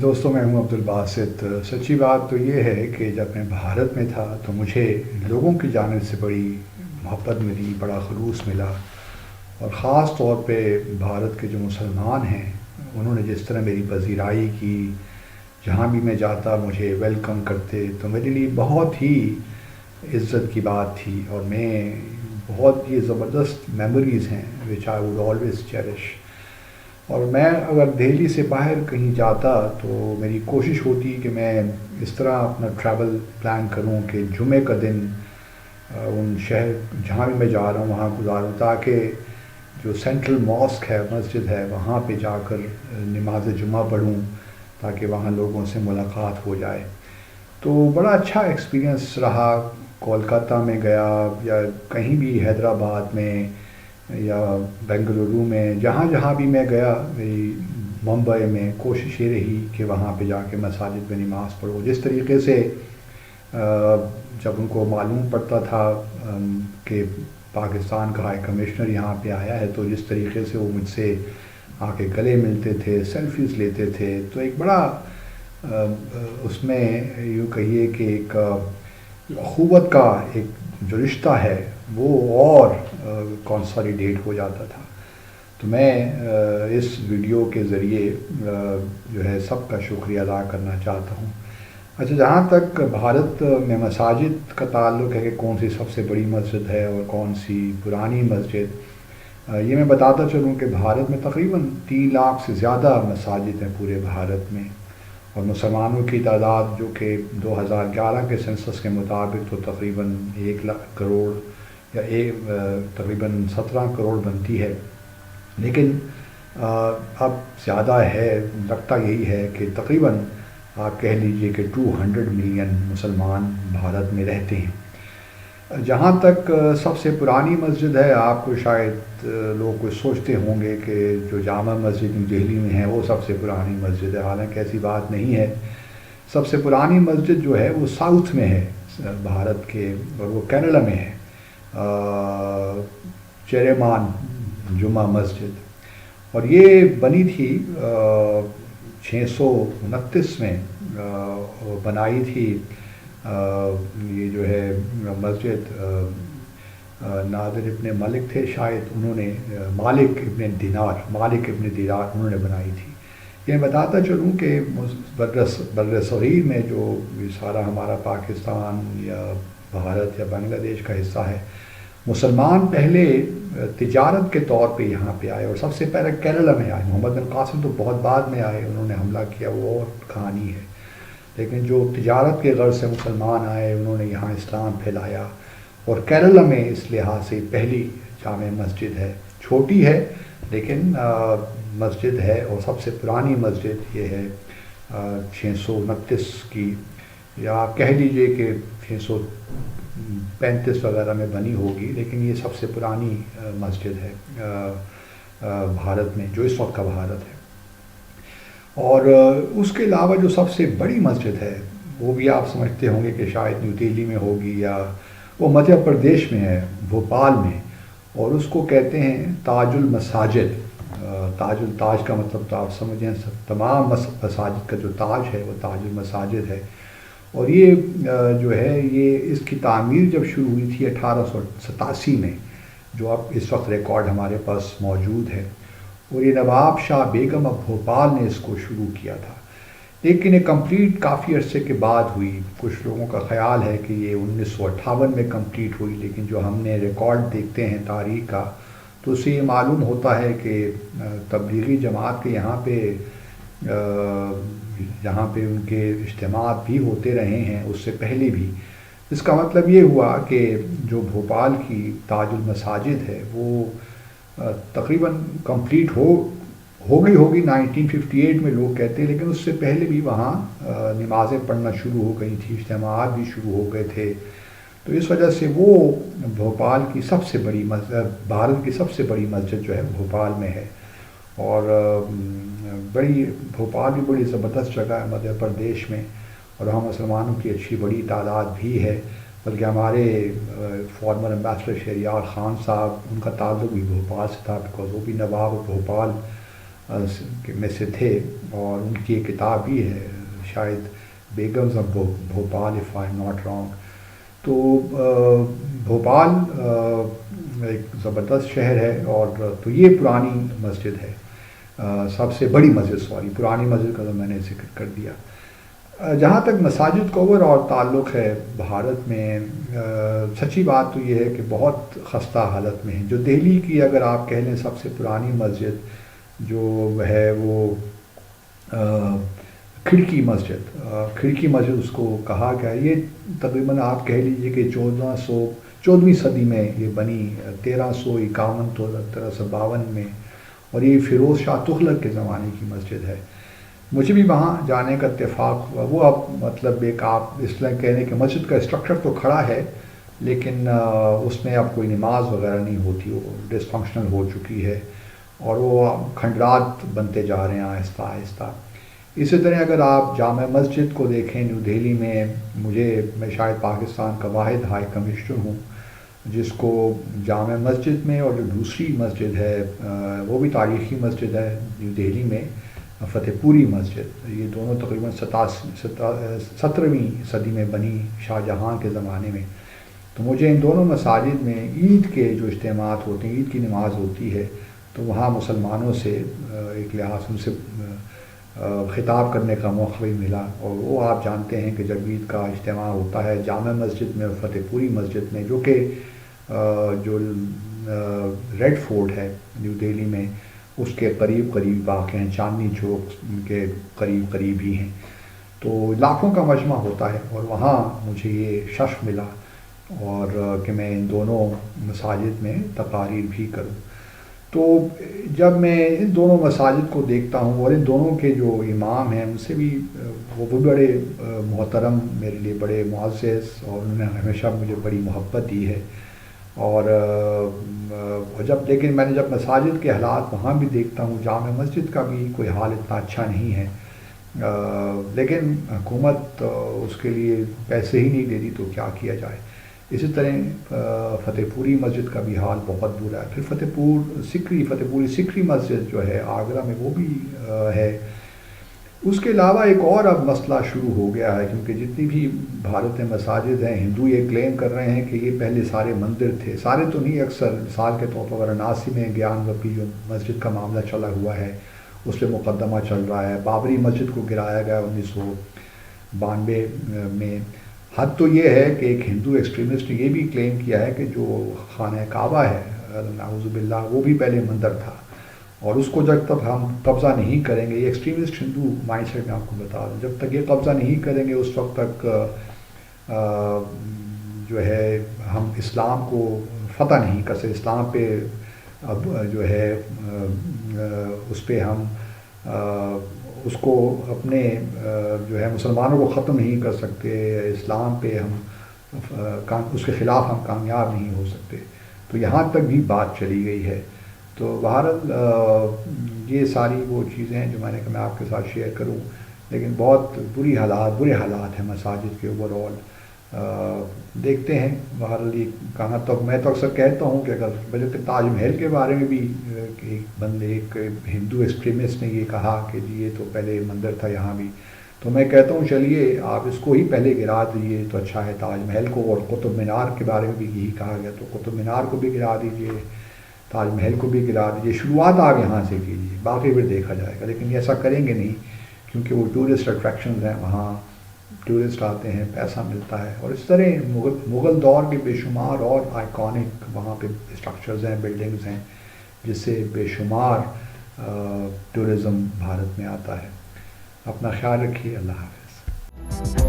دوستوں میں ہوں عبدالباسط۔ سچی بات تو یہ ہے کہ جب میں بھارت میں تھا تو مجھے لوگوں کی جانب سے بڑی محبت ملی، بڑا خلوص ملا، اور خاص طور پہ بھارت کے جو مسلمان ہیں انہوں نے جس طرح میری پذیرائی کی، جہاں بھی میں جاتا مجھے ویلکم کرتے، تو میرے لیے بہت ہی عزت کی بات تھی، اور میں بہت یہ زبردست میموریز ہیں وچ آئی ووڈ آلویز چیریش۔ اور میں اگر دہلی سے باہر کہیں جاتا تو میری کوشش ہوتی کہ میں اس طرح اپنا ٹریول پلان کروں کہ جمعہ کا دن ان شہر جہاں بھی میں جا رہا ہوں وہاں گزاروں، تاکہ جو سینٹرل ماسک ہے، مسجد ہے، وہاں پہ جا کر نماز جمعہ پڑھوں، تاکہ وہاں لوگوں سے ملاقات ہو جائے۔ تو بڑا اچھا ایکسپیرینس رہا۔ کولکاتہ میں گیا یا کہیں بھی حیدرآباد میں یا بنگلورو میں، جہاں جہاں بھی میں گیا، میری ممبئی میں کوشش یہ رہی کہ وہاں پہ جا کے مساجد میں نماز پڑھو۔ جس طریقے سے جب ان کو معلوم پڑتا تھا کہ پاکستان کا ہائی کمشنر یہاں پہ آیا ہے، تو جس طریقے سے وہ مجھ سے آ کے گلے ملتے تھے، سیلفیز لیتے تھے، تو ایک بڑا اس میں یوں کہیے کہ ایک اخوت کا ایک جو رشتہ ہے وہ اور کنسالیڈیٹ ہو جاتا تھا۔ تو میں اس ویڈیو کے ذریعے جو ہے سب کا شکریہ ادا کرنا چاہتا ہوں۔ اچھا، جہاں تک بھارت میں مساجد کا تعلق ہے کہ کون سی سب سے بڑی مسجد ہے اور کون سی پرانی مسجد، یہ میں بتاتا چلوں کہ بھارت میں تقریباً 3 لاکھ سے زیادہ مساجد ہیں پورے بھارت میں، اور مسلمانوں کی تعداد جو کہ 2011 کے سنسس کے مطابق تو تقریباً 1 لاکھ کروڑ یا تقریباً 17 کروڑ بنتی ہے، لیکن اب زیادہ ہے، لگتا یہی ہے کہ تقریباً آپ کہہ لیجئے کہ 200 ملین مسلمان بھارت میں رہتے ہیں۔ جہاں تک سب سے پرانی مسجد ہے، آپ کو شاید لوگ کچھ سوچتے ہوں گے کہ جو جامع مسجد نیو دہلی میں ہے وہ سب سے پرانی مسجد ہے، حالانکہ ایسی بات نہیں ہے۔ سب سے پرانی مسجد جو ہے وہ ساؤتھ میں ہے بھارت کے، اور وہ کینیڈا میں ہے، چیریمان جمعہ مسجد، اور یہ بنی تھی 629 میں بنائی تھی۔ یہ جو ہے مسجد نادر ابن ملک تھے شاید، انہوں نے مالک ابن دینار انہوں نے بنائی تھی۔ یہ بتاتا چلوں کہ بر صغیر میں جو سارا ہمارا پاکستان یا بھارت یا بنگلہ دیش کا حصہ ہے، مسلمان پہلے تجارت کے طور پہ یہاں پہ آئے، اور سب سے پہلے کیرلا میں آئے۔ محمد بن قاسم تو بہت بعد میں آئے، انہوں نے حملہ کیا، وہ اور کہانی ہے، لیکن جو تجارت کے غرض سے مسلمان آئے انہوں نے یہاں اسلام پھیلایا، اور کیرلا میں اس لحاظ سے پہلی جامع مسجد ہے۔ چھوٹی ہے لیکن مسجد ہے، اور سب سے پرانی مسجد یہ ہے 629 کی، یا آپ کہہ لیجئے کہ 635 وغیرہ میں بنی ہوگی، لیکن یہ سب سے پرانی مسجد ہے بھارت میں، جو اس وقت کا بھارت ہے۔ اور اس کے علاوہ جو سب سے بڑی مسجد ہے وہ بھی آپ سمجھتے ہوں گے کہ شاید نیو دہلی میں ہوگی، یا وہ مدھیہ پردیش میں ہے، بھوپال میں، اور اس کو کہتے ہیں تاج المساجد۔ تاج کا مطلب تو آپ سمجھیں، تمام مساجد کا جو تاج ہے وہ تاج المساجد ہے۔ اور یہ جو ہے یہ اس کی تعمیر جب شروع ہوئی تھی 1887 میں، جو اب اس وقت ریکارڈ ہمارے پاس موجود ہے، اور یہ نواب شاہ بیگم آف بھوپال نے اس کو شروع کیا تھا، لیکن یہ کمپلیٹ کافی عرصے کے بعد ہوئی۔ کچھ لوگوں کا خیال ہے کہ یہ 1958 میں کمپلیٹ ہوئی، لیکن جو ہم نے ریکارڈ دیکھتے ہیں تاریخ کا، تو اس سے یہ معلوم ہوتا ہے کہ تبلیغی جماعت کے یہاں پہ ان کے اجتماعات بھی ہوتے رہے ہیں اس سے پہلے بھی۔ اس کا مطلب یہ ہوا کہ جو بھوپال کی تاج المساجد ہے وہ تقریباً کمپلیٹ ہو گئی ہوگی 1958 میں لوگ کہتے ہیں، لیکن اس سے پہلے بھی وہاں نمازیں پڑھنا شروع ہو گئی تھی، اجتماعات بھی شروع ہو گئے تھے۔ تو اس وجہ سے وہ بھوپال کی سب سے بڑی مسجد، بھارت کی سب سے بڑی مسجد جو ہے بھوپال میں ہے، اور بھوپال بھی بڑی زبردست جگہ ہے مدھیہ پردیش میں، اور وہاں مسلمانوں کی اچھی بڑی تعداد بھی ہے، بلکہ ہمارے فارمر امبیسڈر شہریار خان صاحب، ان کا تعلق بھی بھوپال سے تھا، بیکاز وہ بھی نواب بھوپال میں سے تھے، اور ان کی ایک کتاب بھی ہے شاید Begums of Bhopal, if I not wrong. تو بھوپال ایک زبردست شہر ہے، اور تو یہ پرانی مسجد ہے، سب سے بڑی مسجد، پرانی مسجد کا تو میں نے ذکر کر دیا. جہاں تک مساجد کا اوور اور تعلق ہے بھارت میں، سچی بات تو یہ ہے کہ بہت خستہ حالت میں ہے. جو دہلی کی اگر آپ کہہ لیں سب سے پرانی مسجد جو ہے وہ کھڑکی مسجد اس کو کہا گیا. یہ تقریباً آپ کہہ لیجئے کہ 14ویں صدی میں یہ بنی، 1351 تو 1352 میں، اور یہ فیروز شاہ تغلق کے زمانے کی مسجد ہے. مجھے بھی وہاں جانے کا اتفاق ہوا. وہ اب مطلب ایک آپ اس طرح کہنے کہ مسجد کا اسٹرکچر تو کھڑا ہے، لیکن اس میں اب کوئی نماز وغیرہ نہیں ہوتی، وہ ڈس فنکشنل ہو چکی ہے، اور وہ کھنڈرات بنتے جا رہے ہیں آہستہ آہستہ. اسی طرح اگر آپ جامع مسجد کو دیکھیں نیو دہلی میں، میں شاید پاکستان کا واحد ہائی کمشنر ہوں جس کو جامع مسجد میں، اور جو دوسری مسجد ہے وہ بھی تاریخی مسجد ہے نیو دہلی میں، فتح پوری مسجد. یہ دونوں تقریباً 17ویں صدی میں بنی شاہ جہاں کے زمانے میں. تو مجھے ان دونوں مساجد میں عید کے جو اجتماعات ہوتے ہیں، عید کی نماز ہوتی ہے، تو وہاں مسلمانوں سے ایک لحاظ ان سے خطاب کرنے کا موقع بھی ملا. اور وہ آپ جانتے ہیں کہ جب عید کا اجتماع ہوتا ہے جامع مسجد میں اور فتح پوری مسجد میں، جو کہ جو ریڈ فورٹ ہے نیو دہلی میں، اس کے قریب واقع ہیں، چاندنی چوک کے قریب ہی ہیں، تو لاکھوں کا مجمع ہوتا ہے. اور وہاں مجھے یہ شرف ملا اور کہ میں ان دونوں مساجد میں تقاریر بھی کروں. تو جب میں ان دونوں مساجد کو دیکھتا ہوں، اور ان دونوں کے جو امام ہیں ان سے بھی، وہ بڑے محترم، میرے لیے بڑے معزز، اور انہوں نے ہمیشہ مجھے بڑی محبت دی ہے. اور لیکن میں نے جب مساجد کے حالات وہاں بھی دیکھتا ہوں، جامع مسجد کا بھی کوئی حال اتنا اچھا نہیں ہے، لیکن حکومت اس کے لیے پیسے ہی نہیں دیتی تو کیا کیا جائے. اسی طرح فتح پوری مسجد کا بھی حال بہت برا ہے. پھر فتح پوری سکری مسجد جو ہے آگرہ میں، وہ بھی ہے. اس کے علاوہ ایک اور اب مسئلہ شروع ہو گیا ہے، کیونکہ جتنی بھی بھارت میں مساجد ہیں، ہندو یہ کلیم کر رہے ہیں کہ یہ پہلے سارے مندر تھے. سارے تو نہیں، اکثر. مثال کے طور پر وارانسی میں گیان وپی جو مسجد کا معاملہ چلا ہوا ہے، اس پہ مقدمہ چل رہا ہے. بابری مسجد کو گرایا گیا 1992 میں. حد تو یہ ہے کہ ایک ہندو ایکسٹریمسٹ نے یہ بھی کلیم کیا ہے کہ جو خانہ کعبہ ہے نعوذ باللہ، وہ بھی پہلے مندر تھا، اور اس کو جب تک ہم قبضہ نہیں کریں گے، یہ ایکسٹریمسٹ ہندو مائنڈ سیٹ میں آپ کو بتا دوں، جب تک یہ قبضہ نہیں کریں گے اس وقت تک جو ہے ہم اسلام کو فتح نہیں کر سکتے. اسلام پہ اب جو ہے اس پہ ہم اس کو اپنے جو ہے مسلمانوں کو ختم نہیں کر سکتے، اسلام پہ ہم اس کے خلاف ہم کامیاب نہیں ہو سکتے. تو یہاں تک بھی بات چلی گئی ہے. تو بہرحال یہ ساری وہ چیزیں ہیں جو میں نے کہا میں آپ کے ساتھ شیئر کروں. لیکن بہت برے حالات ہیں مساجد کے اوور آل. دیکھتے ہیں بہرحال یہ کہاں تک. میں تو اکثر کہتا ہوں کہ اگر بلکہ تاج محل کے بارے میں بھی ایک ہندو ایکسٹریمسٹ نے یہ کہا کہ جی یہ تو پہلے مندر تھا یہاں بھی، تو میں کہتا ہوں چلیے آپ اس کو ہی پہلے گرا دیجیے تو اچھا ہے تاج محل کو. اور قطب مینار کے بارے میں بھی یہی کہا گیا، تو قطب مینار کو بھی گرا دیجیے، تاج محل کو بھی گرا دیجیے. شروعات آپ یہاں سے کیجیے، باقی پھر دیکھا جائے گا. لیکن ایسا کریں گے نہیں، کیونکہ وہ ٹورسٹ اٹریکشنز ہیں، وہاں ٹورسٹ آتے ہیں، پیسہ ملتا ہے. اور اس طرح مغل دور کے بے شمار اور آئیکونک وہاں پہ اسٹرکچرز ہیں، بلڈنگز ہیں، جس سے بے شمار ٹورزم بھارت میں آتا ہے. اپنا خیال رکھیے. اللہ حافظ.